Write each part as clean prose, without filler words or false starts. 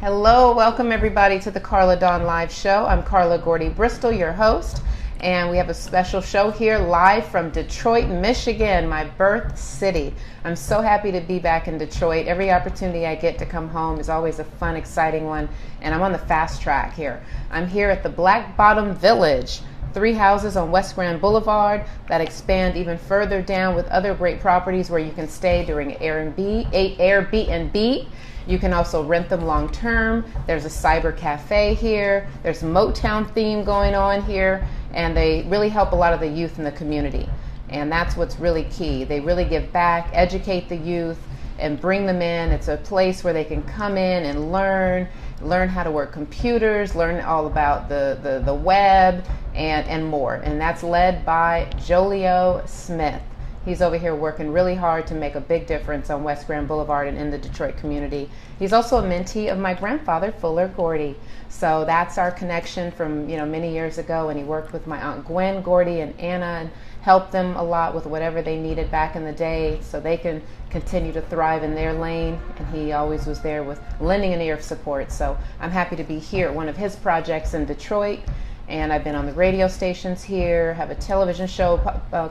Hello, welcome everybody to the Karla Dawn Live Show. I'm Karla Gordy Bristol, your host, and we have a special show here live from Detroit, Michigan, my birth city. I'm so happy to be back in Detroit. Every opportunity I get to come home is always a fun, exciting one, and I'm on the fast track here. I'm here at the Black Bottom Village, 3 houses on West Grand Boulevard that expand even further down with other great properties where you can stay during Airbnb. You can also rent them long term. There's a cyber cafe here. There's Motown theme going on here, and they really help a lot of the youth in the community. And that's what's really key. They really give back, educate the youth, and bring them in. It's a place where they can come in and learn how to work computers, learn all about the web, and more. And that's led by Jolio Smith. He's over here working really hard to make a big difference on West Grand Boulevard and in the Detroit community. He's also a mentee of my grandfather, Fuller Gordy. So that's our connection from many years ago, and he worked with my Aunt Gwen Gordy and Anna and helped them a lot with whatever they needed back in the day so they can continue to thrive in their lane. And he always was there with lending an ear of support. So I'm happy to be here at one of his projects in Detroit. And I've been on the radio stations here, have a television show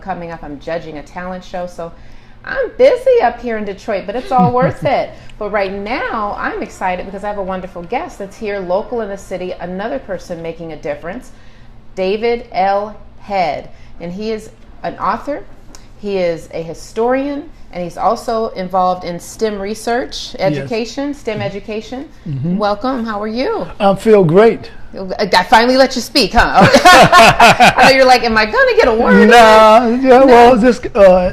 coming up. I'm judging a talent show. So I'm busy up here in Detroit, but it's all worth it. But right now, I'm excited because I have a wonderful guest that's here local in the city, another person making a difference, David L. Head. And he is an author, he is a historian, and he's also involved in STEM research, education, yes. STEM education. Mm-hmm. Welcome, how are you? I feel great. I finally let you speak, huh? I know you're like, am I going to get a word? Well, it's just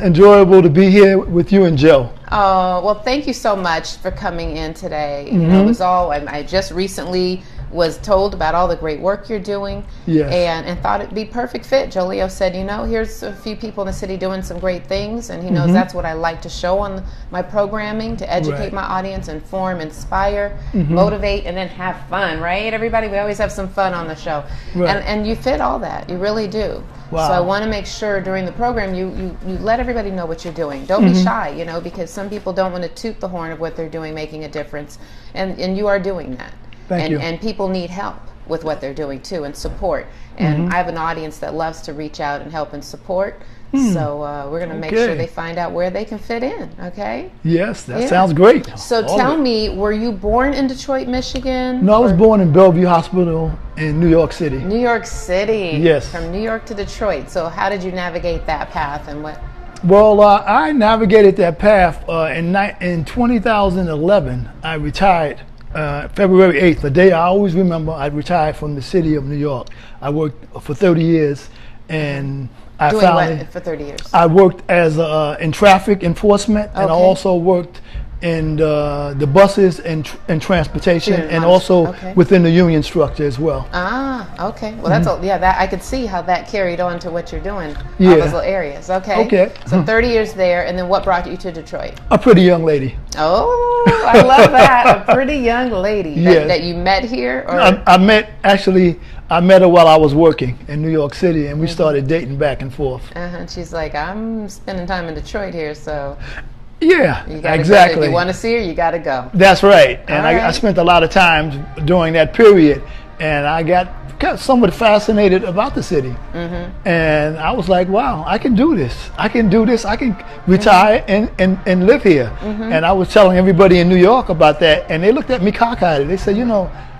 enjoyable to be here with you and Joe. Oh, well, thank you so much for coming in today. Mm-hmm. It was I just recently was told about all the great work you're doing, yes. and thought it'd be perfect fit. Jolio said, here's a few people in the city doing some great things, and he knows that's what I like to show on my programming, to educate my audience, inform, inspire, motivate, and then have fun, right? Everybody, we always have some fun on the show. Right. And you fit all that. You really do. Wow. So I want to make sure during the program you let everybody know what you're doing. Don't be shy, because some people don't want to toot the horn of what they're doing, making a difference, and you are doing that. Thank you. And people need help with what they're doing too, and support. And I have an audience that loves to reach out and help and support. So we're going to make sure they find out where they can fit in. Okay? Yes, that sounds great. So tell me, were you born in Detroit, Michigan? No, I was born in Bellevue Hospital in New York City. New York City. Yes. From New York to Detroit. So how did you navigate that path, and what? Well, I navigated that path in 2011. I retired. February 8th, the day I always remember, I retired from the city of New York. I worked for 30 years, and I Doing what for 30 years? I worked as in traffic enforcement, and I also worked in the buses and transportation, and also within the union structure as well. Ah, okay. Well, that's that I could see how that carried on to what you're doing. All those little areas. Okay. So 30 years there, and then what brought you to Detroit? A pretty young lady. Oh, I love that. A pretty young lady that you met here? Or? I met her while I was working in New York City, and we started dating back and forth. And she's like, I'm spending time in Detroit here, so... Yeah, you gotta exactly. Go. If you want to see her, you got to go. That's right. And I spent a lot of time during that period, and I got somewhat fascinated about the city. And I was like, wow, I can do this. I can retire and live here. And I was telling everybody in New York about that, and they looked at me cockeyed. They said,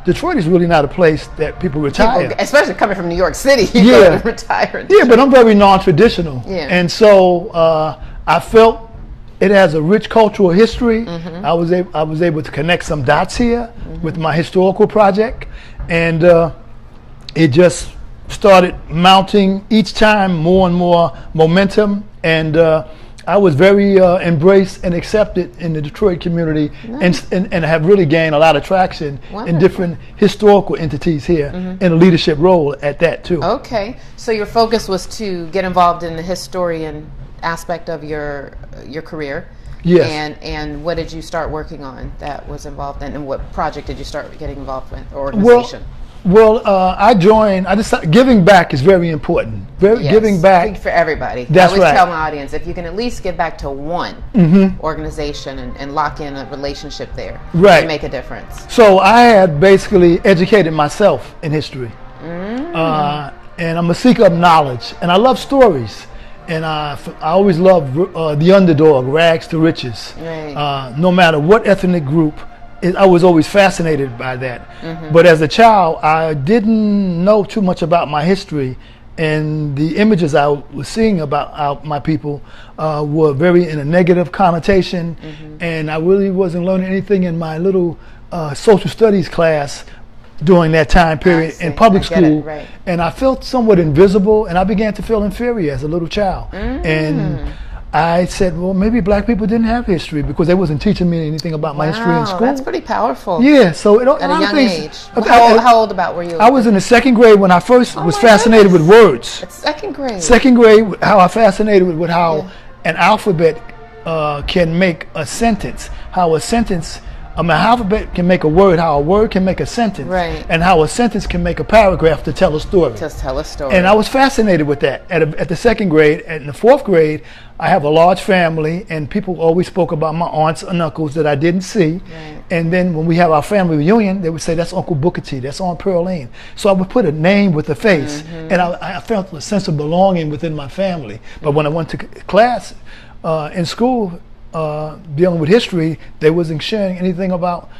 Detroit is really not a place that people retire. Especially coming from New York City, you go to retire. Yeah, but I'm very non-traditional. Yeah. And so I felt it has a rich cultural history. I was able to connect some dots here with my historical project, and it just started mounting each time more and more momentum, and I was very embraced and accepted in the Detroit community, and have really gained a lot of traction in different historical entities here, in a leadership role at that too. Okay, so your focus was to get involved in the historian aspect of your career. Yes. And what did you start working on that was involved in, and what project did you start getting involved with, or organization? Well, I joined. I decided giving back is very important. Giving back for everybody. That's I always right. tell my audience, if you can at least give back to one organization and lock in a relationship there, Right. you make a difference. So I had basically educated myself in history, and I'm a seeker of knowledge, and I love stories, and I always loved the underdog, rags to riches. Right. No matter what ethnic group. I was always fascinated by that. But as a child, I didn't know too much about my history, and the images I was seeing about my people were very in a negative connotation, and I really wasn't learning anything in my little social studies class during that time period in public school. Right. And I felt somewhat invisible, and I began to feel inferior as a little child. And I said, well, maybe black people didn't have history because they wasn't teaching me anything about my history in school. That's pretty powerful. Yeah, so At a young age. How old about were you? I was in the second grade when I first was fascinated with words. At second grade. Second grade, how I fascinated with how an alphabet can make a sentence. How a sentence, an alphabet can make a word, how a word can make a sentence, right. and how a sentence can make a paragraph to tell a story. Just tell a story. And I was fascinated with that. At the second grade, and in the fourth grade, I have a large family, and people always spoke about my aunts and uncles that I didn't see. Right. And then when we have our family reunion, they would say, that's Uncle Booker T, that's Aunt Pearline. So I would put a name with a face, and I felt a sense of belonging within my family. But when I went to class in school, dealing with history, they wasn't sharing anything about.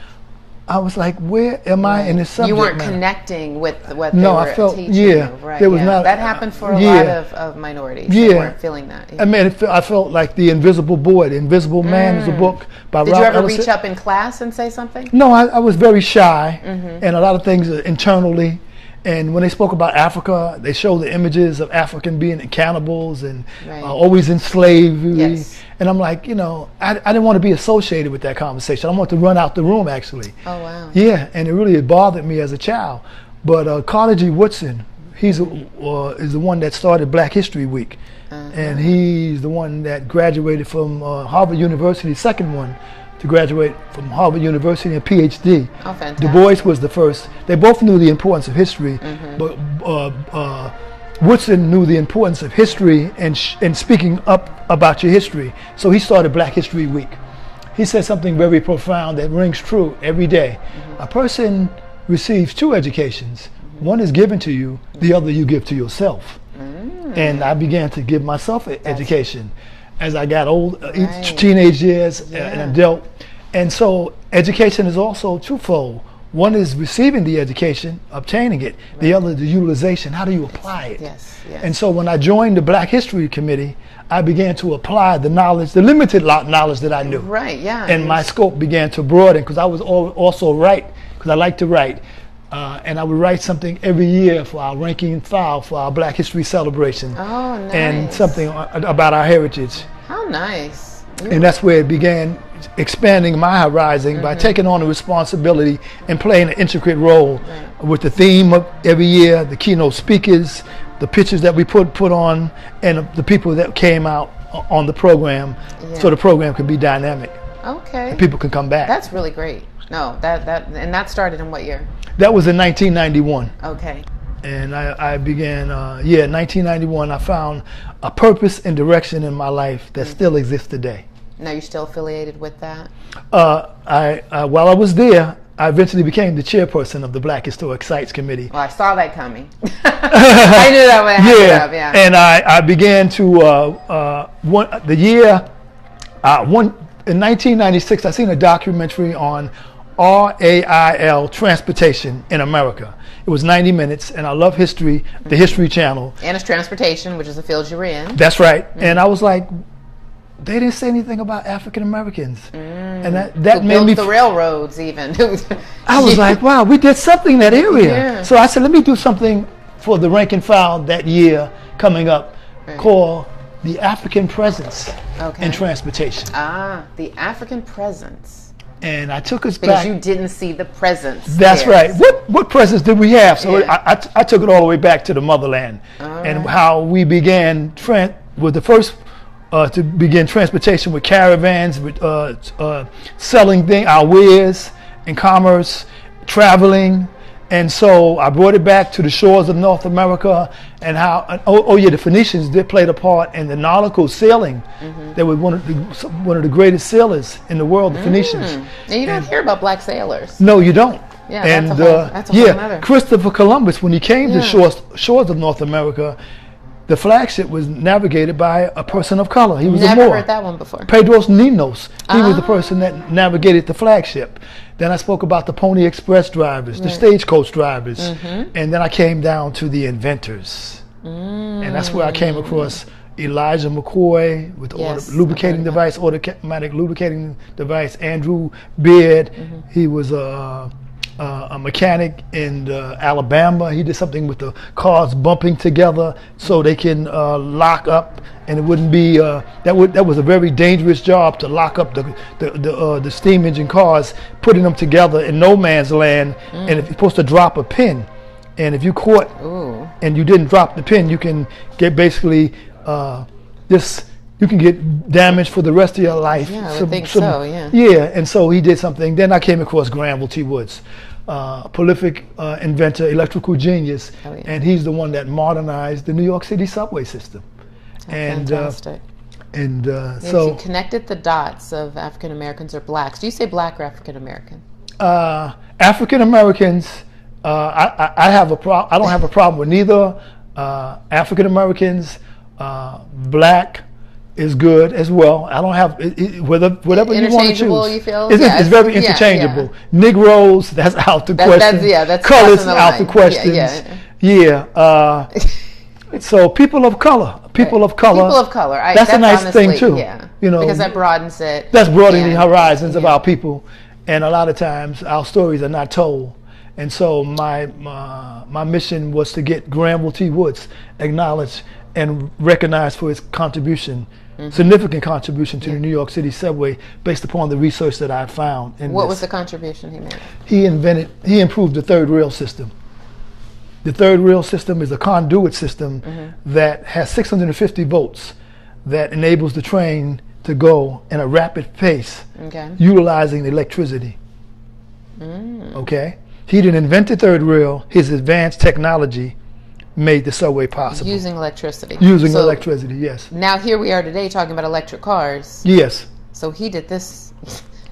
I was like, where am I in this subject You weren't matter? connecting with what they were teaching you. Right, there was not. That happened for a lot of minorities. Yeah. They weren't feeling that. I mean, I felt like The Invisible Boy. The Invisible Man is a book by Did Ralph you ever Ellison. reach up in class and say something? No, I was very shy, and a lot of things internally. And when they spoke about Africa, they showed the images of African being cannibals and always in slavery. Yes. And I'm like, I didn't want to be associated with that conversation. I wanted to run out the room, actually. Oh, wow. Yeah, and it really bothered me as a child. But Karla G. Woodson, is the one that started Black History Week. And he's the one that graduated from Harvard University, second one to graduate from Harvard University, a PhD. Oh, fantastic. Du Bois was the first. They both knew the importance of history, but Woodson knew the importance of history and speaking up about your history. So he started Black History Week. He said something very profound that rings true every day. A person receives two educations. One is given to you, the other you give to yourself. And I began to give myself an education as I got old, teenage years, and adult. And so education is also twofold. One is receiving the education, obtaining it. The other, the utilization. How do you apply it? Yes. And so when I joined the Black History Committee, I began to apply the knowledge, the limited knowledge that I knew. Right, yeah. And my scope began to broaden because I was also write, because I like to write. And I would write something every year for our ranking and file for our Black History celebration. Oh, nice. And something about our heritage. How nice. And that's where it began expanding my horizon by taking on the responsibility and playing an intricate role with the theme of every year, the keynote speakers, the pictures that we put on, and the people that came out on the program, so the program could be dynamic. Okay. And people can come back. That's really great. No, that started in what year? That was in 1991. Okay. And I began, 1991, I found a purpose and direction in my life that still exists today. Now you're still affiliated with that? While I was there, I eventually became the chairperson of the Black Historic Sites Committee. Well, I saw that coming. I knew that when I had it up, yeah. And I began to, in 1996, I seen a documentary on RAIL, transportation in America. It was 90 minutes, and I love history, the History Channel. And it's transportation, which is the field you're in. That's right. And I was like, they didn't say anything about African Americans. And that made me... the railroads, even. I was like, wow, we did something in that area. So I said, let me do something for the rank and file that year coming up called the African Presence in Transportation. Ah, the African Presence. And I took us because back. You didn't see the presence. That's there. right. What presence did we have? So I took it all the way back to the motherland, and how we began with the first to begin transportation with caravans, with selling our wares and commerce, traveling, And so I brought it back to the shores of North America, and how, the Phoenicians did play a part in the nautical sailing. They were one of the greatest sailors in the world, the Phoenicians. And you don't hear about black sailors. No, you don't. Yeah, and that's a whole nother. Christopher Columbus, when he came to shores of North America, the flagship was navigated by a person of color. He was a Moor. Never heard that one before. Pedros Ninos. He was the person that navigated the flagship. Then I spoke about the Pony Express drivers, the stagecoach drivers, and then I came down to the inventors, and that's where I came across Elijah McCoy with lubricating device, automatic lubricating device. Andrew Beard, he was a mechanic in Alabama. He did something with the cars bumping together so they can lock up, and it wouldn't be that was a very dangerous job to lock up the steam engine cars, putting them together in no man's land. And if you're supposed to drop a pin, and if you caught and you didn't drop the pin, you can get basically you can get damaged for the rest of your life. Yeah, I would think so, yeah. Yeah, and so he did something. Then I came across Granville T. Woods, prolific inventor, electrical genius, and he's the one that modernized the New York City subway system. Fantastic. So you connected the dots of African Americans or blacks. Do you say black or African American? African Americans, I don't have a problem with neither. African Americans, black is good as well. I don't have whatever you want to choose. You feel? It's very interchangeable. Negroes, that's out the question. That's colors out the questions. So people of color. That's a nice thing too. Yeah. Because that broadens it. That's broadening the horizons of our people, and a lot of times our stories are not told. And so my mission was to get Granville T. Woods acknowledged and recognized for his contribution, significant contribution to the New York City subway, based upon the research that I found. What was the contribution he made? He improved the third rail system. The third rail system is a conduit system that has 650 volts that enables the train to go in a rapid pace, utilizing electricity. Okay? He didn't invent the third rail. His advanced technology made the subway possible. Using electricity. Electricity, yes. Now here we are today talking about electric cars. Yes. So he did this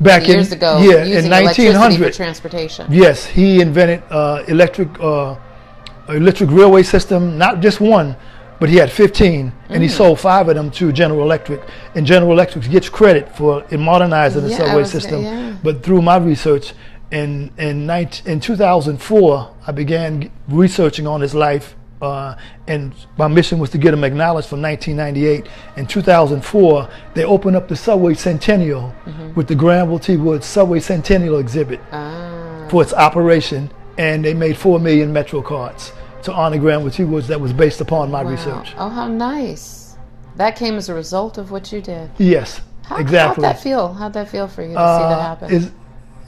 back years ago, in 1900 for transportation. Yes, he invented electric railway system, not just one, but he had 15, and he sold 5 of them to General Electric. And General Electric gets credit for modernizing the subway system. But through my research, in 2004, I began researching on his life, and my mission was to get him acknowledged from 1998. In 2004, they opened up the Subway Centennial with the Granville T. Woods Subway Centennial exhibit for its operation, and they made 4 million Metro cards to honor Granville T. Woods. That was based upon my research. Oh, how nice. That came as a result of what you did. Yes, exactly. How'd that feel for you to see that happen?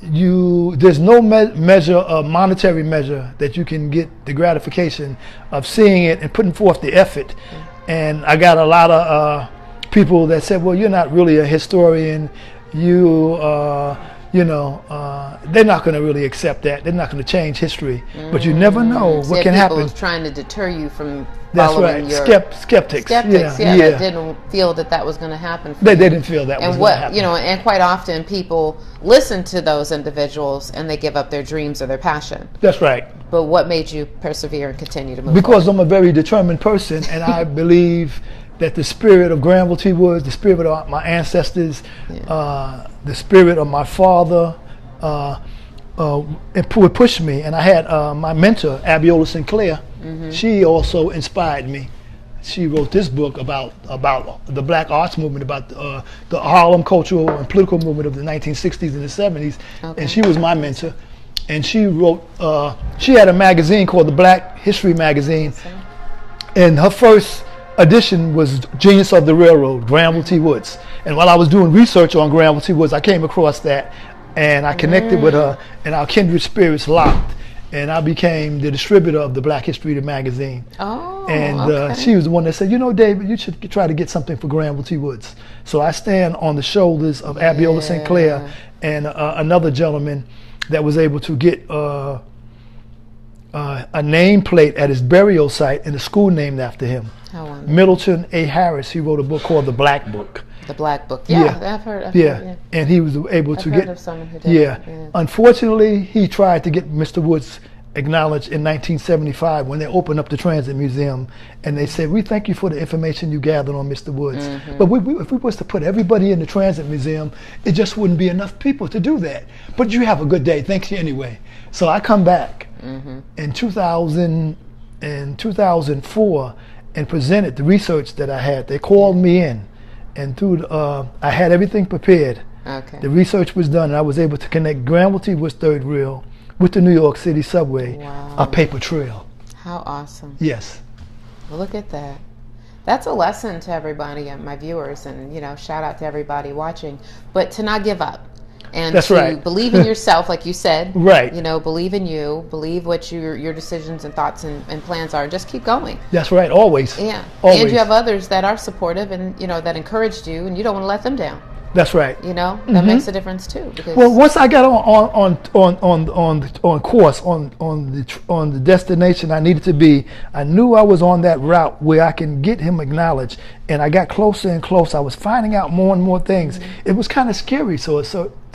There's no measure, monetary measure, that you can get the gratification of seeing it and putting forth the effort. And I got a lot of people that said, well, you're not really a historian. They're not going to really accept that. They're not going to change history. But you never know what can happen. People trying to deter you from That's following right. your Skeptics. That didn't feel that was going to happen. They didn't feel that was going to happen. And quite often people listen to those individuals and they give up their dreams or their passion. That's right. But what made you persevere and continue to move Because forward? I'm a very determined person, and I believe that the spirit of Granville T. Woods, the spirit of my ancestors, the spirit of my father, it would push me. And I had my mentor, Abiola Sinclair. She also inspired me. She wrote this book about the Black arts movement, about the Harlem cultural and political movement of the 1960s and the 70s. And she was my mentor. And she wrote, she had a magazine called the Black History Magazine. And her first edition was Genius of the Railroad, Granville T. Woods. And while I was doing research on Granville T. Woods, I came across that, and I connected with her, and our kindred spirits locked. And I became the distributor of the Black History magazine. She was the one that said, David, you should try to get something for Granville T. Woods. So I stand on the shoulders of Abiola Sinclair and another gentleman that was able to get a nameplate at his burial site and a school named after him. How wonderful. Middleton A. Harris. He wrote a book called The Black Book. The Black Book. Yeah, I've heard. Yeah, and he was able to I've get. heard of someone who did. Yeah. Yeah. Unfortunately, he tried to get Mr. Woods acknowledged in 1975 when they opened up the Transit Museum, and they said, "We thank you for the information you gathered on Mr. Woods, but if we was to put everybody in the Transit Museum, it just wouldn't be enough people to do that. But you have a good day. Thanks you anyway." So I come back in 2004 and presented the research that I had. They called me in, and I had everything prepared. Okay. The research was done, and I was able to connect Granville Woods third rail with the New York City subway, a paper trail. How awesome. Yes. Well, look at that. That's a lesson to everybody, my viewers, and shout out to everybody watching. But to not give up. And That's to right. believe in yourself, like you said. Right. Believe in you, believe what your decisions and thoughts and plans are, and just keep going. That's right, always. Yeah. Always. And you have others that are supportive and, that encouraged you, and you don't want to let them down. That's right. That makes a difference too. Because well, once I got on course on the destination I needed to be, I knew I was on that route where I can get him acknowledged, and I got closer and closer. I was finding out more and more things. It was kind of scary, so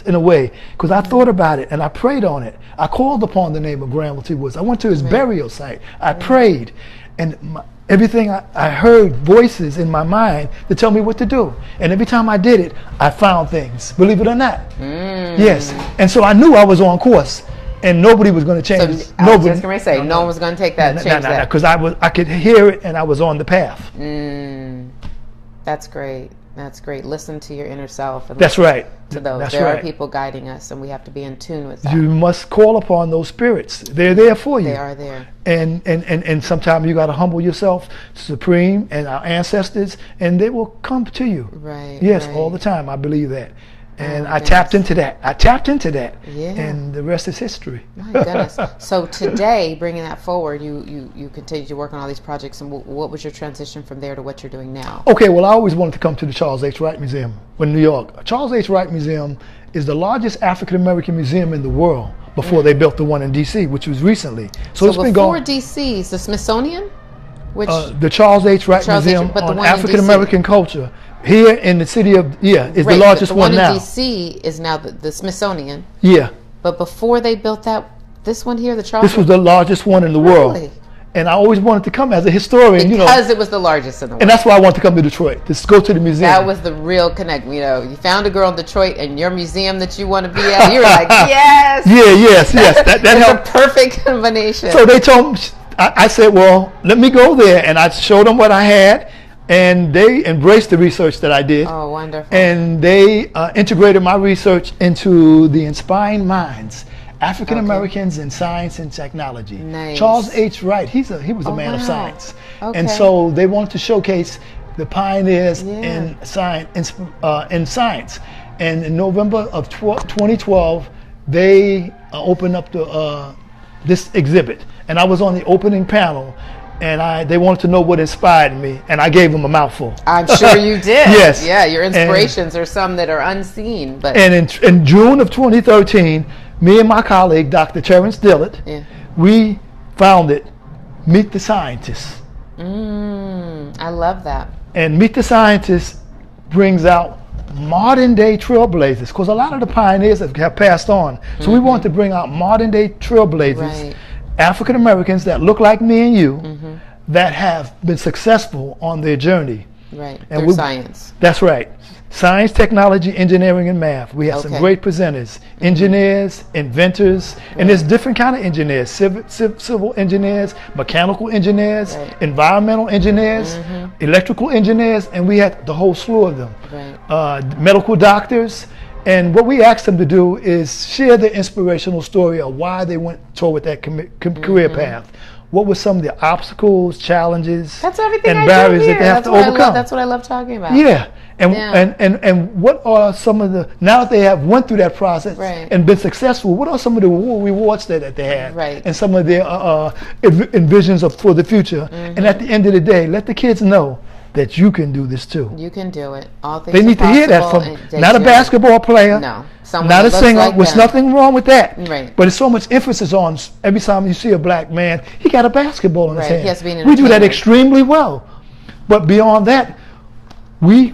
in a way, because I thought about it and I prayed on it. I called upon the name of Granville Woods. I went to his burial site. I prayed, and everything I heard voices in my mind to tell me what to do. And every time I did it, I found things, believe it or not. Yes. And so I knew I was on course, and nobody was going to change. So I was just going to say, no one was going to take that and change that. Because I could hear it, and I was on the path. That's great. That's great. Listen to your inner self. And That's right. To those. That's there right. are people guiding us, and we have to be in tune with that. You must call upon those spirits. They're there for you. They are there. And sometimes you got to humble yourself, Supreme and our ancestors, and they will come to you. Right. Yes, right. all the time. I believe that. And I goodness. tapped into that. Yeah. And the rest is history. My goodness. So today, bringing that forward, you continue to work on all these projects, and what was your transition from there to what you're doing now? Okay, well, I always wanted to come to the Charles H. Wright Museum in New York. Charles H. Wright Museum is the largest African-American museum in the world before they built the one in D.C., which was recently. So it's been before going. D.C. is the Smithsonian? Which The Charles H. Wright Museum on African-American culture. Here in the city of, is the largest one now. The one in D.C. is now the Smithsonian. Yeah. But before they built this one here, the Charles. This was the largest one in the world. Really? And I always wanted to come as a historian, Because it was the largest in the world. And that's why I wanted to come to Detroit, to go to the museum. That was the real connect. You found a girl in Detroit, and your museum that you want to be at, you were like, yes. Yeah, yes. That helped. It's a perfect combination. So they told me, I said, well, let me go there. And I showed them what I had. And they embraced the research that I did. Oh, wonderful. And they integrated my research into the Inspiring Minds, African Americans in Science and Technology. Nice. Charles H. Wright, he was a man of science. Okay. And so they wanted to showcase the pioneers in science. And in November of 2012, they opened up this exhibit. And I was on the opening panel. And they wanted to know what inspired me, and I gave them a mouthful. I'm sure you did. Yes. Yeah, your inspirations are some that are unseen. But and in June of 2013, me and my colleague, Dr. Terrence Dillard, we founded Meet the Scientists. I love that. And Meet the Scientists brings out modern day trailblazers, because a lot of the pioneers have passed on. So we want to bring out modern day trailblazers. African Americans that look like me and you, that have been successful on their journey. Right, through science. That's right. Science, technology, engineering, and math. We have some great presenters, engineers, inventors, and there's different kind of engineers, civil engineers, mechanical engineers, environmental engineers, electrical engineers, and we had the whole slew of them. Medical doctors. And what we asked them to do is share their inspirational story of why they went toward that career path. What were some of the obstacles, challenges, and barriers that they have to overcome? That's what I love talking about. Yeah. And what are some of the, now that they have went through that process and been successful, what are some of the rewards that they have? And some of their envisions for the future? And at the end of the day, let the kids know that you can do this too. You can do it. All things They need to hear that possible, from not a basketball player, no, someone not a that looks singer. like There's them. nothing wrong with that. Right. But it's so much emphasis on every time you see a black man, he got a basketball in his Right. hand. He has to be an We do that entertainer. extremely well. But beyond that, we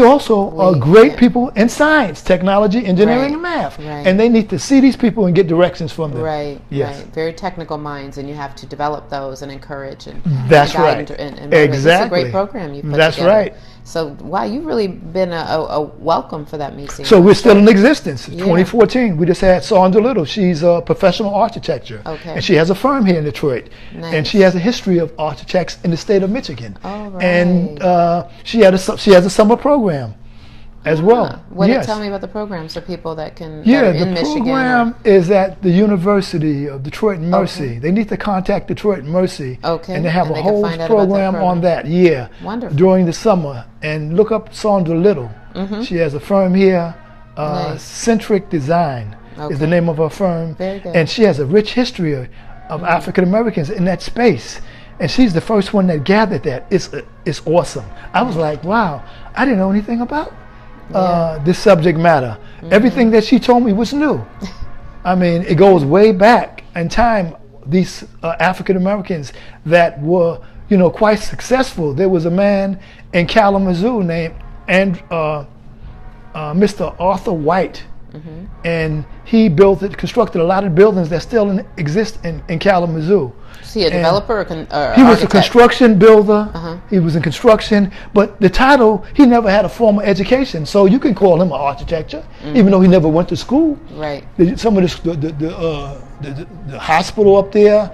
also are great yeah. people in science, technology, engineering, Right. and math. Right. And they need to see these people and get directions from them. Right, Yes. right. Very technical minds, and you have to develop those and encourage and That's guide right. and motivate. It's a Exactly. great program you put That's together. right. So, wow, you've really been a welcome for that museum. So we're still in existence. Yeah. 2014, we just had Sandra Little. She's a professional architecture. Okay. And she has a firm here in Detroit. Nice. And she has a history of architects in the state of Michigan. Oh, right. And she has a summer program as well. Tell me about the program so people that can that Yeah, are the in Michigan. program is at the University of Detroit and Mercy. Okay. They need to contact Detroit and Mercy. Okay. And they have And a they can whole find out about that program on program. that, yeah. Wonderful. During the summer. And look up Sandra Little. She has a firm here, Nice. Centric Design is the Okay. name of her firm. Very good. And she has a rich history of African Americans in that space. And she's the first one that gathered that. It's awesome. I was like, wow, I didn't know anything about this subject matter. Everything that she told me was new. I mean, it goes way back in time. These African Americans that were, quite successful. There was a man in Kalamazoo named Mr. Arthur White, and he constructed a lot of buildings that still exist in Kalamazoo. Is he a developer or He was a architect? construction builder. Uh-huh. He was in construction, but the title, he never had a formal education, so you can call him an architecture, even though he never went to school. Right. Some of the hospital up there,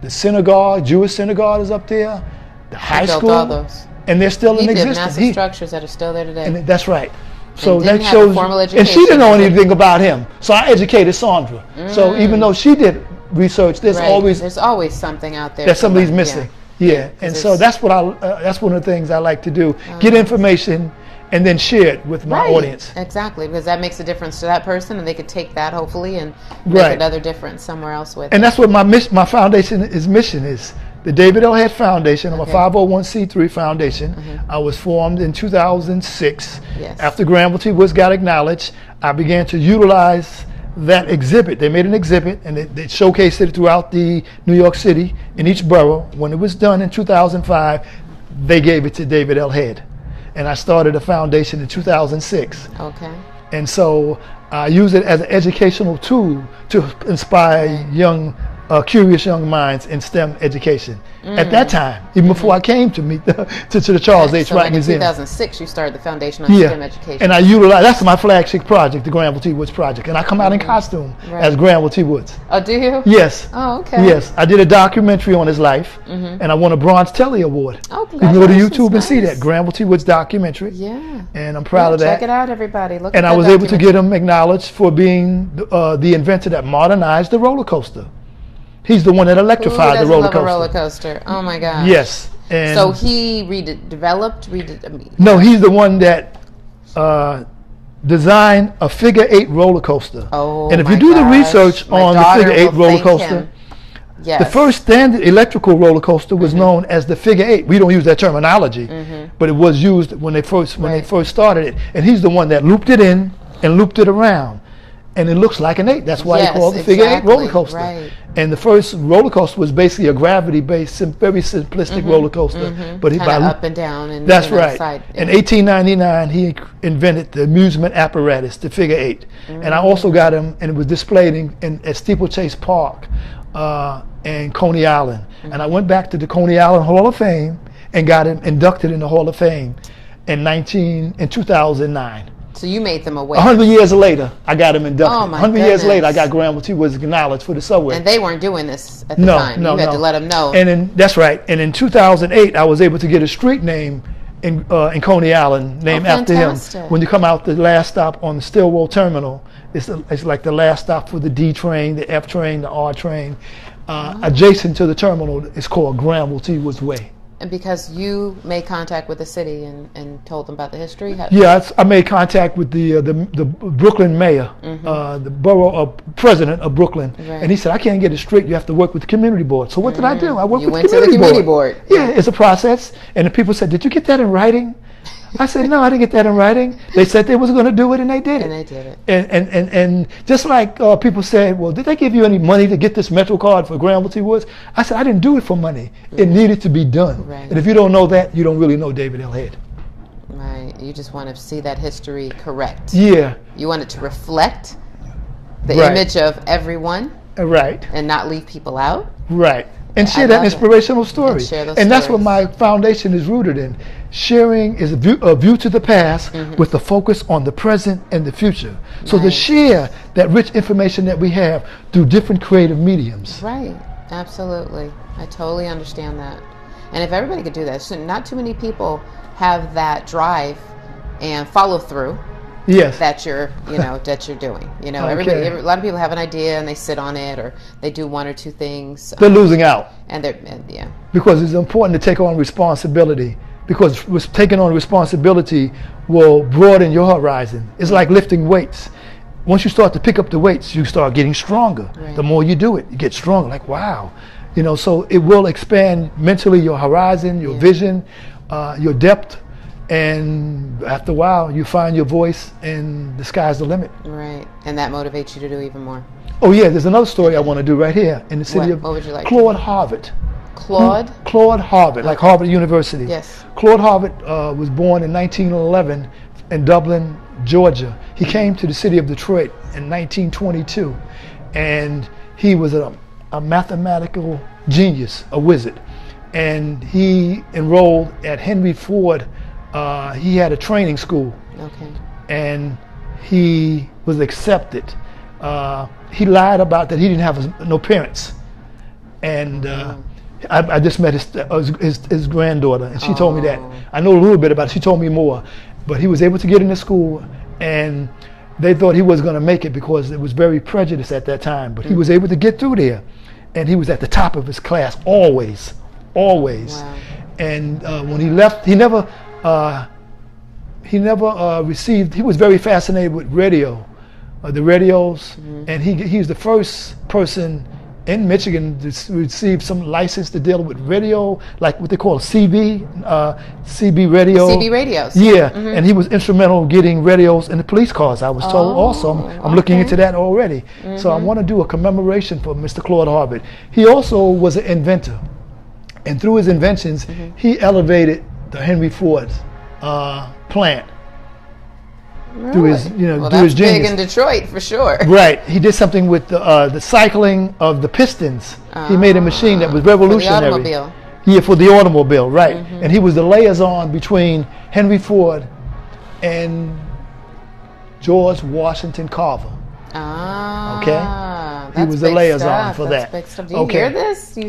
the synagogue, Jewish synagogue is up there, the high built school, all those. and they're still in He did existence. massive structures that are still there today. And that's right. So And that didn't have a shows, formal and she education. didn't know anything about him. So I educated Sandra. So even though she did research, there's Right. always There's always something out there. that somebody's somewhere. missing. Yeah. And so it's- that's that's one of the things I like to do: get information and then share it with my Right. audience. Exactly, because that makes a difference to that person, and they could take that hopefully and make Right. another difference somewhere else with. And that's what my foundation mission is. The David L. Head Foundation. I'm a 501c3 foundation. I was formed in 2006. Yes. After Granville T. Woods got acknowledged, I began to utilize that exhibit. They made an exhibit and they showcased it throughout the New York City in each borough. When it was done in 2005, they gave it to David L. Head. And I started a foundation in 2006. Okay. And so I use it as an educational tool to inspire curious young minds in STEM education. At that time, even before I came to meet to the Charles H. So Wright in Museum. 2006, you started the Foundation on STEM Education. And I utilize, that's my flagship project, the Granville T. Woods Project. And I come out in costume as Granville T. Woods. Oh, do you? Yes. Oh, okay. Yes. I did a documentary on his life, and I won a Bronze Telly Award. Oh, You can go to congratulations. YouTube and see Nice. that, Granville T. Woods documentary. Yeah. And I'm proud of that. Check it out, everybody. Look And at I that was able to documentary. get him acknowledged for being the inventor that modernized the roller coaster. He's the one that Who electrified doesn't the roller love coaster. a roller coaster? Oh my gosh. Yes. And So he developed. no, he's the one that designed a figure-8 roller coaster. Oh, and if you my do the gosh. research My on the daughter figure-8 will roller thank coaster, him. Yes. the first standard electrical roller coaster was known as the figure-8. We don't use that terminology, but it was used when they first started it. And he's the one that looped it in and looped it around, and it looks like an 8. That's why Yes, they call it the figure-8 exactly. roller coaster. Right. And the first roller coaster was basically a gravity-based, very simplistic roller coaster. But he Kinda up and down. And that's and right. outside. In 1899, he invented the amusement apparatus, the figure-8. And I also got him, and it was displayed at Steeplechase Park in Coney Island. And I went back to the Coney Island Hall of Fame and got him inducted in the Hall of Fame in 2009. So you made them aware. 100 years later, I got him inducted. Oh, my 100 years later, I goodness. got Granville T. Woods acknowledged for the subway. And they weren't doing this at the time. You had to let them know. And that's right. And in 2008, I was able to get a street name in Coney Island named after him. fantastic. When you come out the last stop on the Stillwell Terminal, it's like the last stop for the D train, the F train, the R train. Adjacent to the terminal, it's called Granville T. Woods Way. And because you made contact with the city and told them about the history? I made contact with the Brooklyn mayor, the borough president of Brooklyn, and he said, I can't get it straight. You have to work with the community board. So what did I do? I worked with the community board. Yeah, it's a process. And the people said, did you get that in writing? I said, no, I didn't get that in writing. They said they was going to do it, and they did it. And they did it. And just like people said, well, did they give you any money to get this Metro card for Granville T. Woods? I said, I didn't do it for money. It needed to be done. Right. And if you don't know that, you don't really know David L. Head. Right. You just want to see that history correct. Yeah. You want it to reflect the image of everyone. Right. And not leave people out. Right. And share that inspirational story. And that's what my foundation is rooted in. Sharing is a view to the past with a focus on the present and the future. So to share that rich information that we have through different creative mediums. Right. Absolutely. I totally understand that. And if everybody could do that, so not too many people have that drive and follow through. Yes. That you're doing. You know, a lot of people have an idea and they sit on it, or they do one or two things. They're losing out. Yeah. Because it's important to take on responsibility. Because taking on responsibility will broaden your horizon. It's like lifting weights. Once you start to pick up the weights, you start getting stronger. Right. The more you do it, you get stronger. Like, wow. You know, so it will expand mentally your horizon, your vision, your depth. And after a while, you find your voice, and the sky's the limit. Right, and that motivates you to do even more. Oh yeah, there's another story I want to do right here in the city of what would you like Claude Harvard. Claude Harvard, like Harvard University. Yes. Claude Harvard was born in 1911 in Dublin, Georgia. He came to the city of Detroit in 1922, and he was a mathematical genius, a wizard. And he enrolled at Henry Ford. He had a training school, and he was accepted. He lied about that he didn't have no parents, and I just met his granddaughter, and she told me that. I know a little bit about it. She told me more, but he was able to get into school, and they thought he was going to make it because it was very prejudiced at that time. But he was able to get through there, and he was at the top of his class always. Wow. And when he left, he never received. He was very fascinated with radio, the radios, and he was the first person in Michigan to receive some license to deal with radio, like what they call CB radio. CB radios. Yeah, and he was instrumental in getting radios in the police cars. I was told also. I'm looking into that already. So I want to do a commemoration for Mr. Claude Harvard. He also was an inventor, and through his inventions, he elevated the Henry Ford plant. Really? Through his, well, through his genius. Big in Detroit for sure. Right. He did something with the cycling of the pistons. He made a machine that was revolutionary. For the automobile. Yeah, for the automobile, right. And he was the liaison between Henry Ford and George Washington Carver. Okay. He was the liaison for that. Big stuff. Do you hear this? He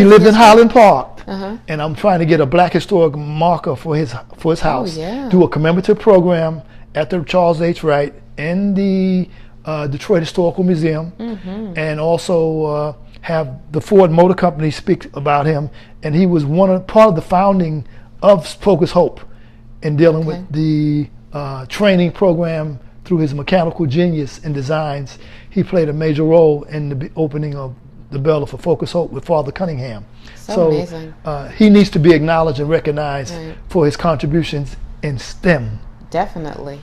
lived in Highland Park, and I'm trying to get a Black historic marker for his house. Do a commemorative program at the Charles H. Wright in the Detroit Historical Museum, and also have the Ford Motor Company speak about him. And he was part of the founding of Focus Hope in dealing with the training program through his mechanical genius and designs. He played a major role in the opening of the Bell for Focus Hope with Father Cunningham. So amazing. He needs to be acknowledged and recognized for his contributions in STEM. Definitely.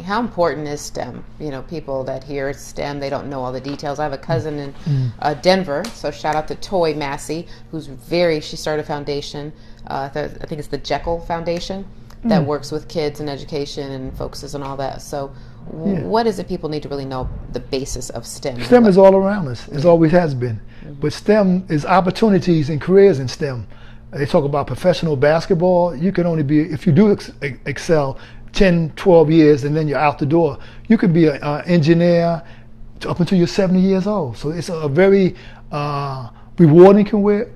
How important is STEM? People that hear STEM, they don't know all the details. I have a cousin in Denver, so shout out to Toy Massey, she started a foundation, I think it's the Jekyll Foundation, that works with kids and education and focuses on all that. So what is it people need to really know the basis of STEM? STEM is all around us. It always has been. But STEM is opportunities and careers in STEM. They talk about professional basketball. You can only be, if you do excel 10, 12 years and then you're out the door, you could be an engineer up until you're 70 years old. So it's a very rewarding career.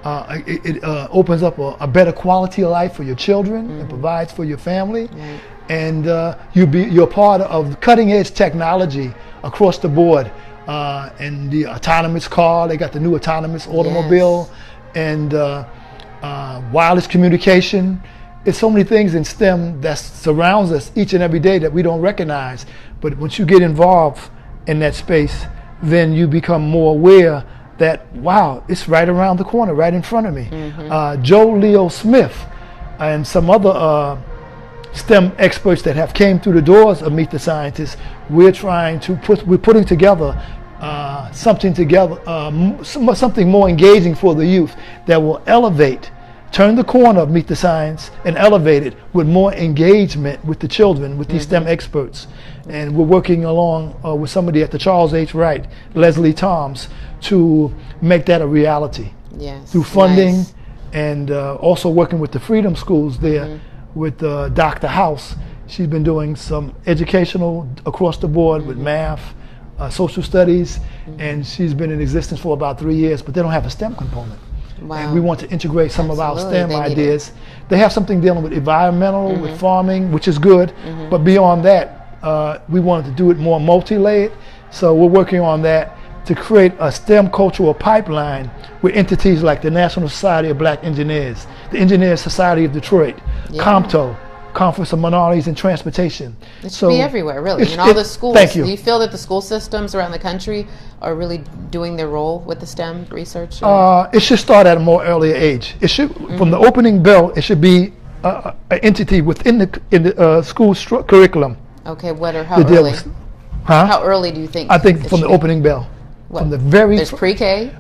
It opens up a better quality of life for your children. It provides for your family. And you're part of cutting edge technology across the board. And the autonomous car, they got the new autonomous automobile. and wireless communication. There's so many things in STEM that surrounds us each and every day that we don't recognize. But once you get involved in that space, then you become more aware that, wow, it's right around the corner, right in front of me. Joe Leo Smith and some other STEM experts that have came through the doors of Meet the Scientists, we're putting together something more engaging for the youth that will turn the corner of Meet the Science and elevate it with more engagement with the children, with these STEM experts. And we're working along with somebody at the Charles H. Wright, Leslie Toms, to make that a reality. Yes. Through funding and also working with the Freedom Schools there with Dr. House. She's been doing some educational across the board with math, social studies, and she's been in existence for about 3 years, but they don't have a STEM component. Wow. And we want to integrate some of our STEM ideas. They have something dealing with environmental, with farming, which is good, but beyond that, we wanted to do it more multi-layered. So we're working on that to create a STEM cultural pipeline with entities like the National Society of Black Engineers, the Engineers Society of Detroit, COMTO, Conference of Minorities in Transportation. It should be everywhere, really. In all the schools. Thank you. Do you feel that the school systems around the country are really doing their role with the STEM research? It should start at a more earlier age. It should, from the opening bell, it should be an entity within the school curriculum. Okay, how early? How early do you think? I think from the opening bell. What? From the very There's pre-K?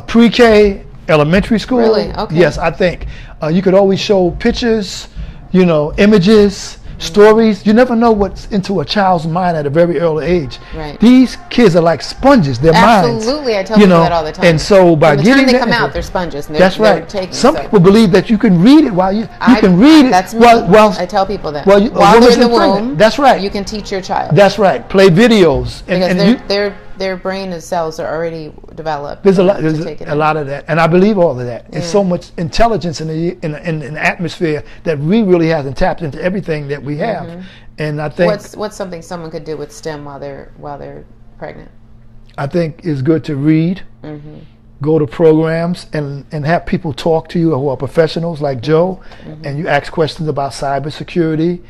Pre-K, elementary school. Really? Okay. Yes, I think. You could always show pictures, images, stories. You never know what's into a child's mind at a very early age. Right. These kids are like sponges, their minds. Absolutely, I tell people that all the time. And so by From the getting time they come out, they're sponges. And that's right. Some people believe that you can read it while you can read it. That's me. I tell people that. While they're in the womb, that's right. You can teach your child. That's right. Play videos. Because their brain and cells are already developed. There's a lot of that, and I believe all of that. There's so much intelligence in the atmosphere that we really haven't tapped into everything that we have. And I think what's something someone could do with STEM while they're pregnant? I think it's good to read, go to programs, and have people talk to you who are professionals like Joe, and you ask questions about cybersecurity,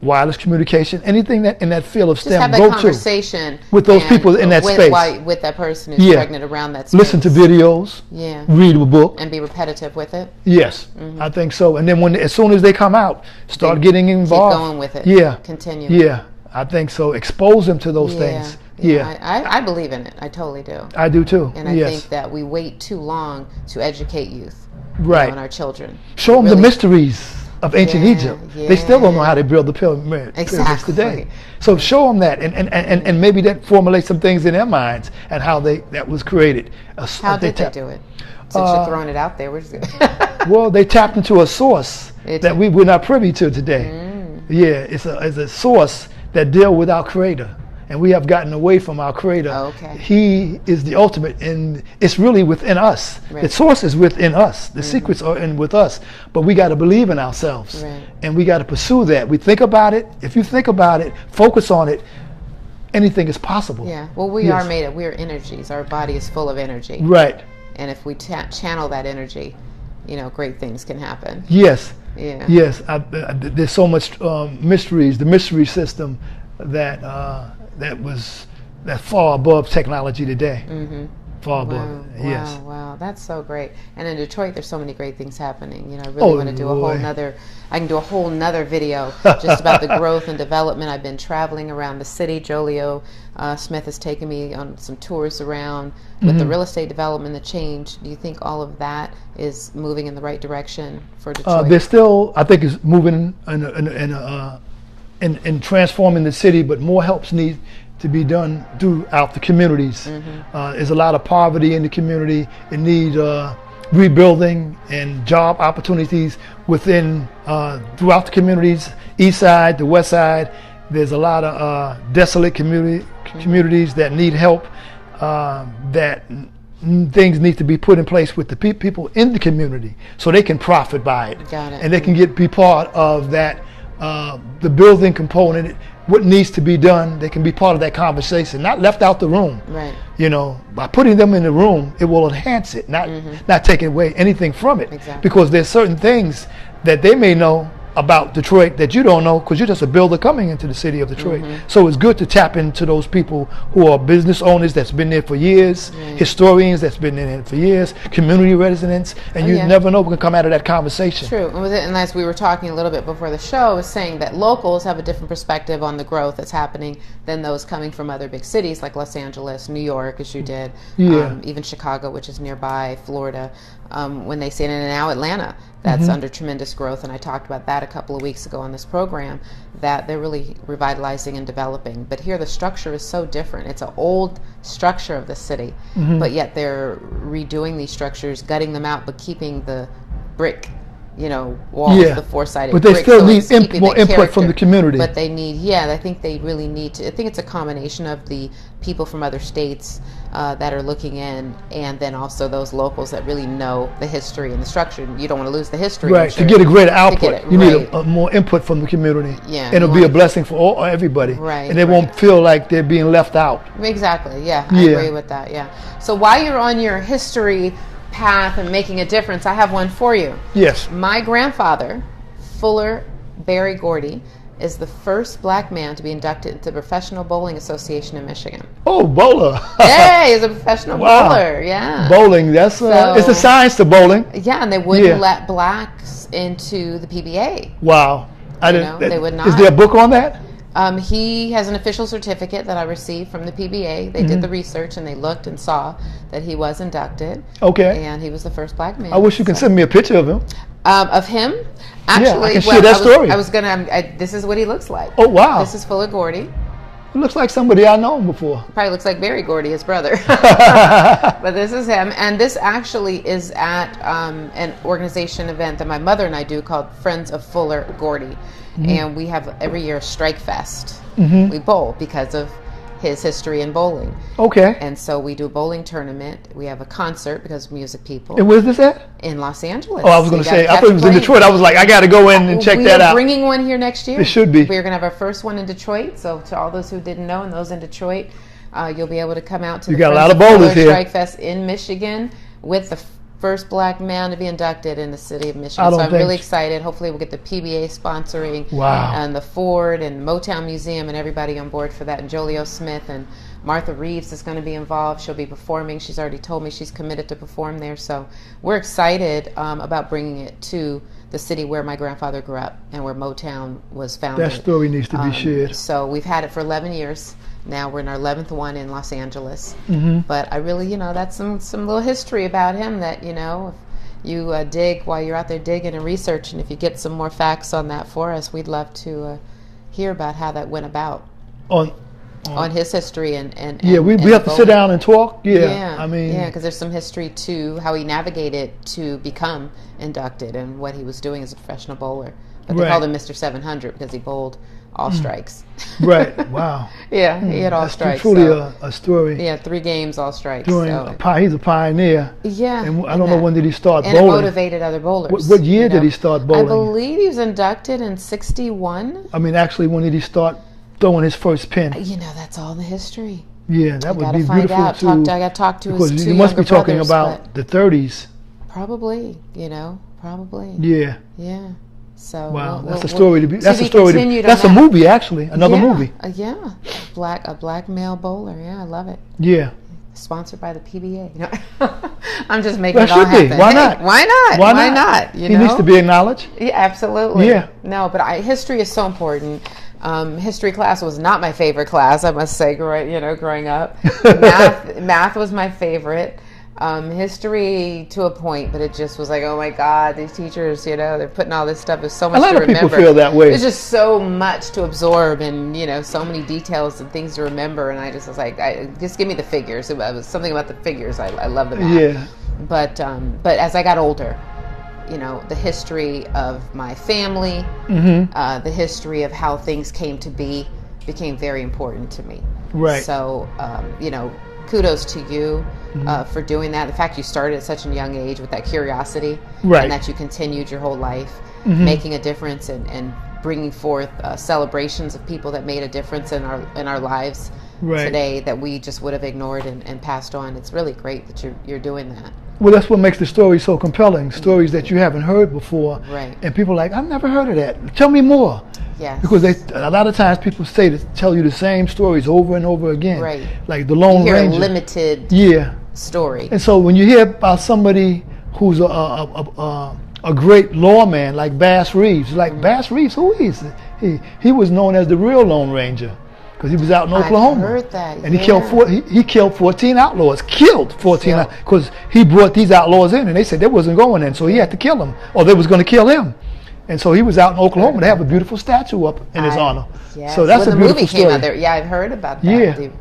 wireless communication, anything that in that field of STEM. Just have that conversation with those people in that space. With that person who's pregnant around that space. Listen to videos. Read a book. And be repetitive with it. Yes, I think so. And then as soon as they come out, start getting involved. Keep going with it. Yeah. Continue. Yeah, I think so. Expose them to those things. Yeah. I believe in it. I totally do. I do too. And I think that we wait too long to educate youth. Right. And our children. Show them the mysteries of ancient Egypt. They still don't know how they build the pyramids today. So show them that, and maybe that formulates some things in their minds and how that was created. How did they do it? Since you're throwing it out there, we're just well, they tapped into a source that we're not privy to today. Yeah, it's a source that deals with our Creator. And we have gotten away from our Creator. He is the ultimate, and it's really within us. The source is within us. The secrets are with us. But we got to believe in ourselves, and we got to pursue that. We think about it. If you think about it, focus on it, anything is possible. Yeah. Well, we are made of. We are energies. Our body is full of energy. Right. And if we channel that energy, great things can happen. Yes. Yeah. Yes. There's so much mysteries. The mystery system that far above technology today. Far above. Yes. Wow. That's so great. And in Detroit, there's so many great things happening. I really want to do I can do a whole nother video just about the growth and development. I've been traveling around the city. Jolio Smith has taken me on some tours around with the real estate development, the change. Do you think all of that is moving in the right direction for Detroit? There's still, I think, it's moving in transforming the city, but more helps need to be done throughout the communities. There's a lot of poverty in the community. It needs rebuilding and job opportunities within throughout the communities, east side, the west side. There's a lot of desolate communities that need help, that things need to be put in place with the people in the community so they can profit by it. Got it. And they can be part of that, the building component what needs to be done, they can be part of that conversation, not left out the room. Right. You know, by putting them in the room, it will enhance it, not taking away anything from it. Exactly. Because there's certain things that they may know about Detroit that you don't know because you're just a builder coming into the city of Detroit. So it's good to tap into those people who are business owners that's been there for years, historians that's been there for years, community residents, and you never know what can come out of that conversation. True. And as we were talking a little bit before the show, was saying that locals have a different perspective on the growth that's happening than those coming from other big cities like Los Angeles, New York, as you did, even Chicago, which is nearby, Florida. When they say, and now Atlanta, that's under tremendous growth, and I talked about that a couple of weeks ago on this program, that they're really revitalizing and developing. But here the structure is so different. It's an old structure of the city, but yet they're redoing these structures, gutting them out, but keeping the brick, walls, the four-sided but they brick, still so need more input from the community. But they need, I think they really need to. I think it's a combination of the people from other states that are looking in, and then also those locals that really know the history and the structure. You don't want to lose the history. Right, sure, to get a greater output, you need right. a more input from the community. Yeah, and it'll be a blessing for everybody. Right, and they won't feel like they're being left out. Exactly, I agree with that, So while you're on your history path and making a difference, I have one for you. Yes. My grandfather, Fuller Barry Gordy, is the first black man to be inducted into the Professional Bowling Association in Michigan. Oh, bowler. Hey, he's a professional bowler, Bowling, that's it's a science to bowling. Yeah, and they wouldn't let blacks into the PBA. Wow. They would not. Is there a book on that? He has an official certificate that I received from the PBA. They did the research and they looked and saw that he was inducted. Okay. And he was the first black man. I wish you could send me a picture of him. Of him? Actually, I can share that story. I was gonna. This is what he looks like. Oh wow! This is Fuller Gordy. It looks like somebody I've known before. Probably looks like Barry Gordy, his brother. But this is him, and this actually is at an organization event that my mother and I do called Friends of Fuller Gordy, and we have every year a Strike Fest. We bowl because of his history in bowling. Okay. And so we do a bowling tournament. We have a concert because of music people. And where's this at? In Los Angeles. Oh, I was going to say, I thought it was in Detroit. I was like, I got to go in and check that out. We're bringing one here next year. It should be. We're going to have our first one in Detroit. So to all those who didn't know and those in Detroit, you'll be able to come out to the got a lot of bowlers here. Strike Fest in Michigan with the first black man to be inducted in the city of Michigan. So I'm really excited. Hopefully we'll get the PBA sponsoring and the Ford and Motown Museum and everybody on board for that. And Jolio Smith and Martha Reeves is going to be involved. She'll be performing. She's already told me she's committed to perform there. So we're excited about bringing it to the city where my grandfather grew up and where Motown was founded. That story needs to be shared. So we've had it for 11 years. Now we're in our 11th one in Los Angeles. But I really, that's some little history about him that, if you dig while you're out there digging and researching, if you get some more facts on that for us, we'd love to hear about how that went about. On his history and we have to sit down and talk. I mean, because there's some history to how he navigated to become inducted and what he was doing as a professional bowler. But they called him Mr. 700 because he bowled all strikes. Right. Wow. He had all strikes. Truly a story. Yeah, 3 games, all strikes. He's a pioneer. Yeah. And I don't know when did he start and bowling. And it motivated other bowlers. What year did he start bowling? I believe he was inducted in 61. I mean, actually, when did he start throwing his first pin? That's all the history. Yeah, that would be beautiful too. I got to talk to his 2 younger brothers. Because you must be talking about the 30s. Probably, probably. Yeah. Yeah. So wow, that's a story to be. That's a story. That's a movie, actually. Another movie. Yeah, a black male bowler. Yeah, I love it. Yeah. Sponsored by the PBA. I'm just making it all happen. Why not? Why not? Why not? He needs to be acknowledged. Yeah, absolutely. Yeah. No, but history is so important. History class was not my favorite class, I must say. Growing up, math was my favorite. History to a point, but it just was like, oh my God, these teachers, they're putting all this stuff. There's so much to remember. A lot of people feel that way. There's just so much to absorb and, so many details and things to remember. And I just was like, just give me the figures. It was something about the figures. I love the math. Yeah. But as I got older, the history of my family, the history of how things came to be became very important to me. Right. So, kudos to you for doing that. The fact you started at such a young age with that curiosity, and that you continued your whole life making a difference and bringing forth celebrations of people that made a difference in our lives Right. today that we just would have ignored and passed on. It's really great that you're doing that. Well, that's what makes the story so compelling. Stories that you haven't heard before, Right. and people are like, I've never heard of that. Tell me more. Yes. Because a lot of times people tell you the same stories over and over again. Right. Like the Lone You hear Ranger. a limited Yeah. story. And so when you hear about somebody who's a great lawman like Bass Reeves, like Bass Reeves, who is he? He was known as the real Lone Ranger because he was out in Oklahoma. I've heard that. And yeah. he killed 14 outlaws. Killed 14 Killed. because he brought these outlaws in, and they said they wasn't going in, so he had to kill them, or they was going to kill him. And so he was out in Oklahoma. They have a beautiful statue up in his honor. Yes. So that's when a the beautiful movie story. came out there. Yeah, I've heard about that. Yeah. Because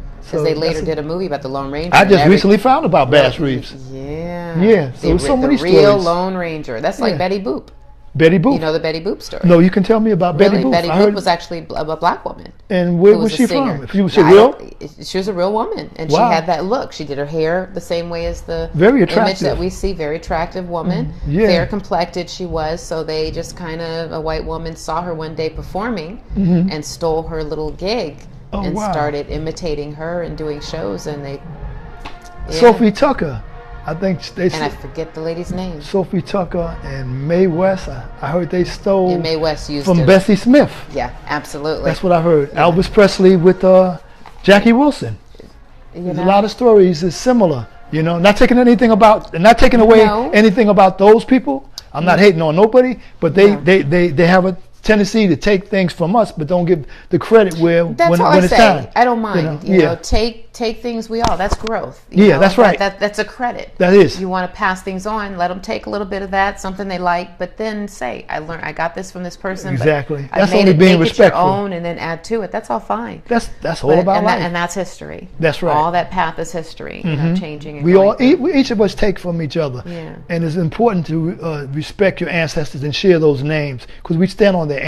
So they later that's did a movie about the Lone Ranger. I just recently found about Bass Reeves. Yeah. Yeah, so there's so many the real stories. Lone Ranger. That's like Yeah. Betty Boop. Betty Boop. You know the Betty Boop story? No, you can tell me about Betty Really? Boop. Betty I Boop heard, was actually a black woman. and where who was a she singer. from? She was I real? don't- She was a real woman, and Wow. she had that look. She did her hair the same way as the Very image attractive. that we see. Very attractive woman, yeah. fair complected she was. So they just kind of, a white woman saw her one day performing and stole her little gig Oh, and wow. started imitating her and doing shows. And they, yeah. Sophie Tucker. I think they and I forget the lady's name. Sophie Tucker and Mae West. I heard they stole Yeah, Mae West used from it. Bessie Smith. Yeah, absolutely. That's what I heard. Elvis Presley with Jackie Wilson. You There's know? a lot of stories that's similar. You know, not taking away No. anything about those people. I'm not hating on nobody, but they have a tendency to take things from us, but don't give the credit when That's all I it's say. time. I don't mind. You know? You know, take things we all. That's growth. You Yeah, know? that's right. That's a credit. That is. You want to pass things on. Let them take a little bit of that, something they like, but then say, I got this from this person. Exactly. But That's I made only it, being make respectful. It your own, and then add to it. That's all fine. That's all about life. And that's history. That's right. All that path is history. You know, changing. And We going all through. each of us take from each other, Yeah. and it's important to respect your ancestors and share those names because we stand on their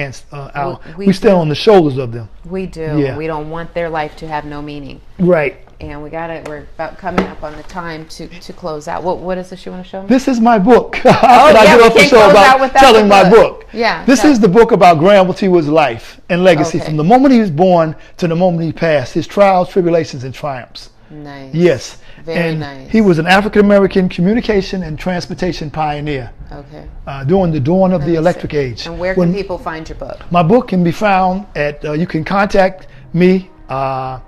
we stand on the shoulders of them. We do. Yeah. We don't want their life to have no meaning. Right. And we're about coming up on the time to close out. What is this you want to show me? This is my book. How could yeah, I we get off the can't show close out about without telling the my book. book? Yeah, This is the book about Granville T. Wood's life and legacy Okay. from the moment he was born to the moment he passed, his trials, tribulations, and triumphs. Nice. Yes. Very and nice. he was an African-American communication and transportation pioneer Okay. during the dawn of the Let me electric see. age. And where When- can people find your book? My book can be found at, you can contact me on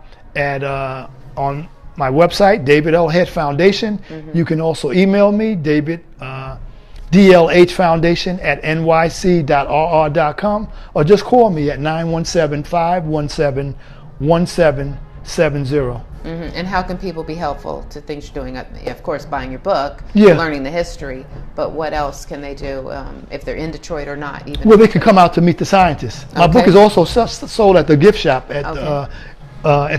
my website, David L. Head Foundation. You can also email me, DLHfoundation@nyc.rr.com, or just call me at 917-517-1770. And how can people be helpful to things you're doing? Of course, buying your book, Yeah. learning the history, but what else can they do if they're in Detroit or not? Even Well, if they can come out to meet the scientists. My Okay. book is also sold at the gift shop at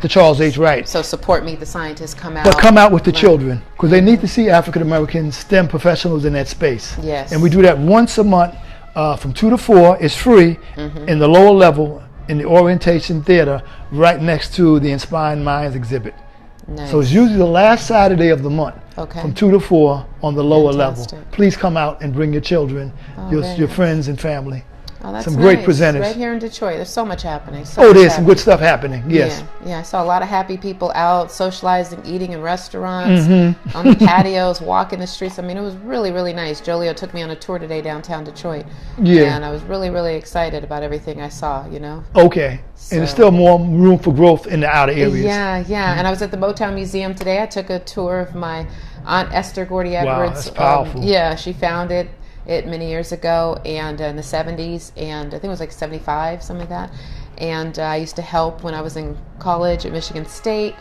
the Charles H. Wright. So support Meet the Scientists. Come out. But come out with the learn. children because they need to see African American STEM professionals in that space. Yes. And we do that once a month from 2 to 4. It's free in the lower level in the Orientation Theater right next to the Inspiring Minds exhibit. Nice. So it's usually the last Saturday of the month Okay. from 2 to 4 on the lower Fantastic. level. Please come out and bring your children, your very friends and family. Oh, that's some great nice. presenters. Right here in Detroit. There's so much happening. Oh, there's some good stuff happening. Yes. Yeah, I saw a lot of happy people out socializing, eating in restaurants, on the patios, walking the streets. I mean, it was really, really nice. Jolio took me on a tour today downtown Detroit. Yeah. And I was really, really excited about everything I saw, you know. Okay. And there's So- still more room for growth in the outer areas. Yeah. And I was at the Motown Museum today. I took a tour of my Aunt Esther Gordy Edwards. that's powerful. Yeah, she founded it many years ago, and in the 70s, and I think it was like 75, something like that. And I used to help when I was in college at Michigan State,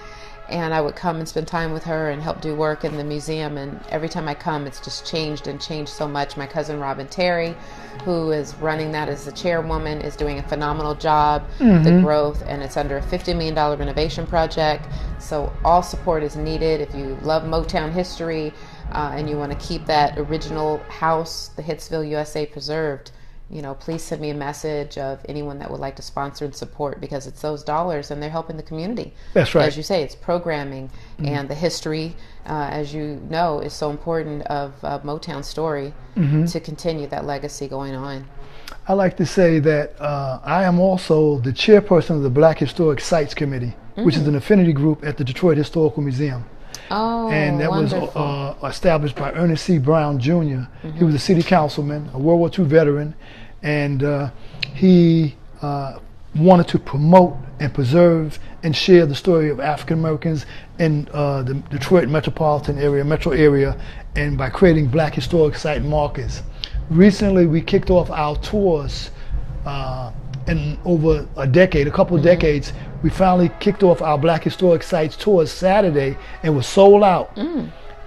and I would come and spend time with her and help do work in the museum. And every time I come, it's just changed so much. My cousin Robin Terry, who is running that as the chairwoman, is doing a phenomenal job. The growth, and it's under a $50 million renovation project. So all support is needed. If you love Motown history and you want to keep that original house, the Hitsville, USA, preserved, you know, please send me a message of anyone that would like to sponsor and support, because it's those dollars and they're helping the community. That's right. As you say, it's programming, and the history, as you know, is so important of Motown story to continue that legacy going on. I like to say that I am also the chairperson of the Black Historic Sites Committee, which is an affinity group at the Detroit Historical Museum. Oh, and that wonderful. was established by Ernest C. Brown Jr. He was a city councilman, a World War II veteran, and he wanted to promote and preserve and share the story of African Americans in the Detroit metropolitan area, metro area, and by creating Black Historic Site markers. Recently, we kicked off our tours in over a decade, a couple of decades. We finally kicked off our Black Historic Sites tours Saturday and was sold out.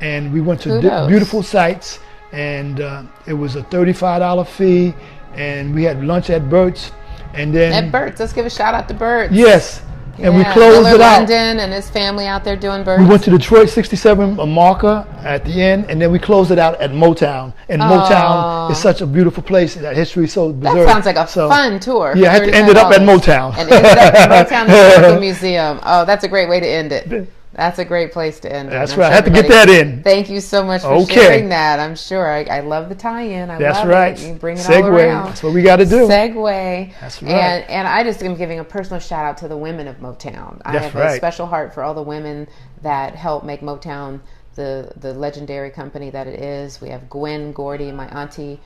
And we went to beautiful sites, and it was a $35 fee, and we had lunch at Burt's. And then at Burt's, let's give a shout out to Burt's. Yes. And we closed it out. London and his family out there doing Burt's. We went to Detroit 67, a marker at the end, and then we closed it out at Motown. And Motown is such a beautiful place. That history is so preserved. That sounds like a fun tour. Yeah, I had to end it up at Motown. And ended up at Motown Historical Museum. Oh, that's a great way to end it. That's a great place to end it. That's right. I had to get that in. Thank you so much for sharing that. I'm sure. I love the tie-in. That's love right. it. You bring it Segue. all around. That's what we got to do. Segue. That's right. And I just am giving a personal shout out to the women of Motown. I have a special heart for all the women that help make Motown the legendary company that it is. We have Gwen Gordy, my auntie,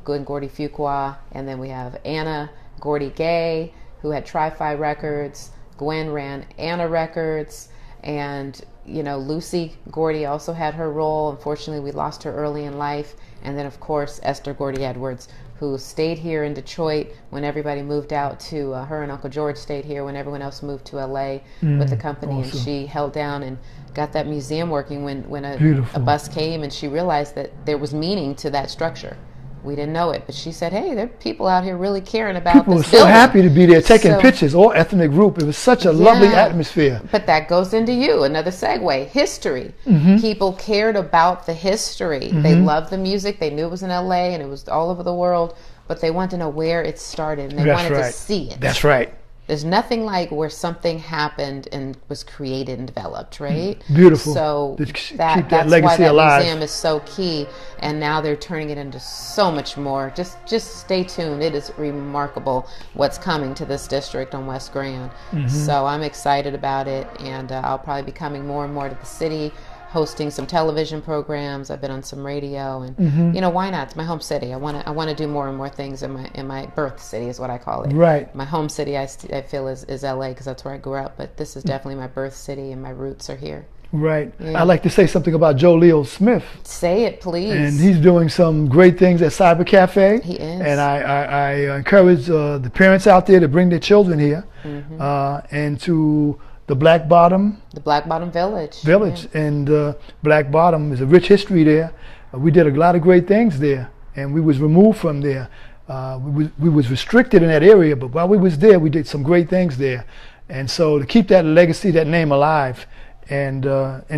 Gwen Gordy Fuqua, and then we have Anna Gordy Gay, who had Tri-Fi Records. Gwen ran Anna Records, and you know, Lucy Gordy also had her role. Unfortunately, we lost her early in life. And then, of course, Esther Gordy Edwards, who stayed here in Detroit when everybody moved out to, her and Uncle George stayed here when everyone else moved to LA with the company. Awesome. And she held down and got that museum working when a bus came, and she realized that there was meaning to that structure. We didn't know it, but she said, hey, there are people out here really caring about people this were so building. Happy to be there taking pictures, all ethnic group. It was such a lovely atmosphere. But that goes into another segue, history. People cared about the history. They loved the music. They knew it was in LA and it was all over the world, but they wanted to know where it started, and they wanted to see it. That's right. There's nothing like where something happened and was created and developed, right? Beautiful. So keep that's legacy why that alive. museum is so key, and now they're turning it into so much more. Just stay tuned. It is remarkable what's coming to this district on West Grand. So I'm excited about it, and I'll probably be coming more and more to the city, hosting some television programs. I've been on some radio, and you know, why not? It's my home city. I want to do more and more things in my birth city is what I call it. Right. My home city I feel is LA, because that's where I grew up, but this is definitely my birth city, and my roots are here. Right. Yeah. I'd like to say something about Joe Leo Smith. Say it, please. And he's doing some great things at Cyber Cafe. He is. And I encourage the parents out there to bring their children here and to the Black Bottom Village. And Black Bottom is a rich history there. We did a lot of great things there, and we was removed from there. We was restricted in that area, but while we was there, we did some great things there. And so to keep that legacy, that name alive, and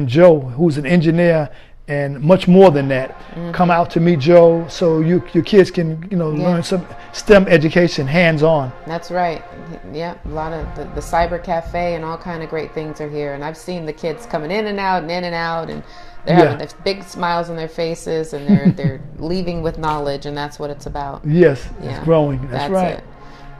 Joe, who's an engineer and much more than that, come out to meet Joe so your kids can learn some STEM education hands-on. That's right. Yeah, a lot of the Cyber Cafe and all kind of great things are here, and I've seen the kids coming in and out, and they're having big smiles on their faces, and they're leaving with knowledge, and that's what it's about. Yes, it's growing. That's right. It.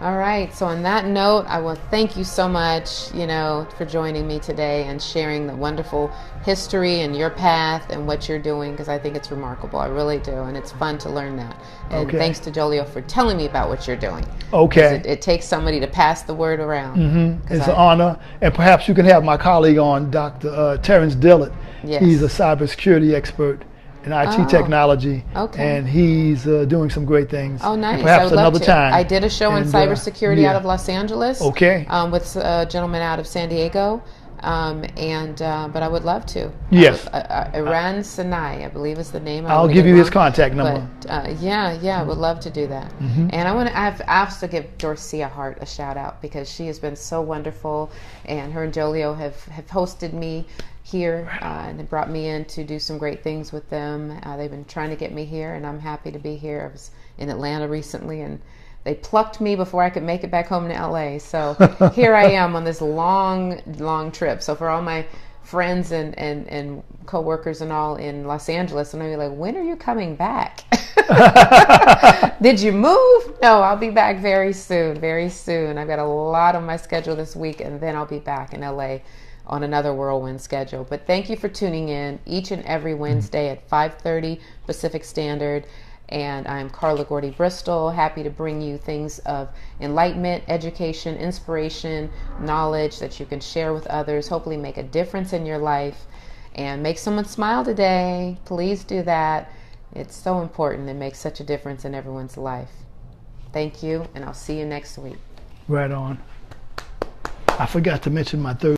All right, so on that note, I will thank you so much, for joining me today and sharing the wonderful history and your path and what you're doing, because I think it's remarkable. I really do, and it's fun to learn that. And thanks to Jolio for telling me about what you're doing. Okay. It takes somebody to pass the word around. It's an honor, and perhaps you can have my colleague on, Dr. Terrence Dillett. Yes. He's a cybersecurity expert in IT technology, and he's doing some great things. Oh, nice. And perhaps I would love another to. time. I did a show on cybersecurity out of Los Angeles. Okay. With a gentleman out of San Diego, but I would love to. Yes. Iran Sinai, I believe is the name. I'll give you his contact number. But I would love to do that. And I also give Dorcia Hart a shout out, because she has been so wonderful, and her and Jolio have hosted me here and they brought me in to do some great things with them. They've been trying to get me here, and I'm happy to be here. I was in Atlanta recently, and they plucked me before I could make it back home to LA. So here I am on this long trip. So for all my friends and co-workers and all in Los Angeles, and I'm like, when are you coming back? Did you move? No, I'll be back very soon, very soon. I've got a lot on my schedule this week, and then I'll be back in LA on another whirlwind schedule. But thank you for tuning in each and every Wednesday at 5:30 Pacific Standard. And I'm Karla Gordy Bristol, happy to bring you things of enlightenment, education, inspiration, knowledge that you can share with others, hopefully make a difference in your life and make someone smile today. Please do that. It's so important. It makes such a difference in everyone's life. Thank you, and I'll see you next week. Right on. I forgot to mention my third